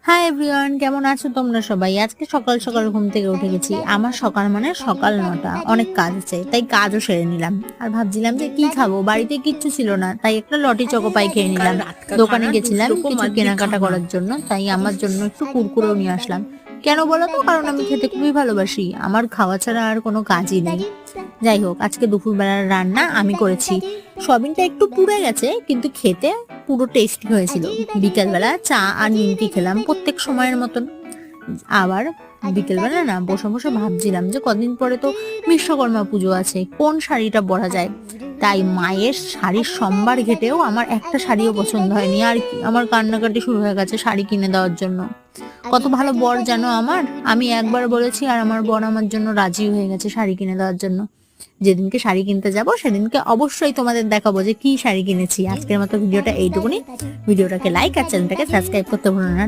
Hi everyone, কেমন আছো তোমরা সবাই? আজকে সকাল সকাল ঘুম থেকে উঠে গেছি। আমার সকাল মানে সকাল 9টা। অনেক কাজ আছে, তাই কাজও সেরে নিলাম। আর ভাবছিলাম যে কি খাবো, বাড়িতে কিচ্ছু ছিল না, তাই একটা লটি চকো পাই খেয়ে নিলাম। দোকানে গেছিলাম কিছু কেনাকাটা করার জন্য, তাই আমার জন্য একটু কুরকুরেও নিয়ে আসলাম। কেন বলো তো? কারণ আমি খেতে খুবই ভালোবাসি, আমার খাওয়া ছাড়া আর কোনো কাজই নেই। যাই হোক, আজকে দুপুরবেলার রান্না আমি করেছি। সয়াবিনটা একটু পুড়ে গেছে, কিন্তু খেতে পুরো টেস্টি হয়েছিল। বিকেলবেলা চা আর নিমকি খেলাম প্রত্যেক সময়ের মতন। আবার বিকেলবেলা না বসে বসে ভাবছিলাম যে কদিন পরে তো বিশ্বকর্মা পুজো আছে, কোন শাড়িটা পরা যায়। তাই মায়ের শাড়ির সম্ভার ঘেটেও আমার একটা শাড়িও পছন্দ হয়নি, আর আমার কান্নাকাটি শুরু হয়ে গেছে শাড়ি কিনে দেওয়ার জন্য। কত ভালো বর জানো আমার, আমি একবার বলেছি আর আমার বর আমার জন্য রাজি হয়ে গেছে শাড়ি কিনে দেওয়ার জন্য। যেদিনকে শাড়ি কিনতে যাব সেদিনকে অবশ্যই তোমাদের দেখাবো যে কি শাড়ি কিনেছি। আজকের মতো ভিডিওটা এইটুকুনি। ভিডিওটাকে লাইক আর চ্যানেলটাকে সাবস্ক্রাইব করতে ভুলো না।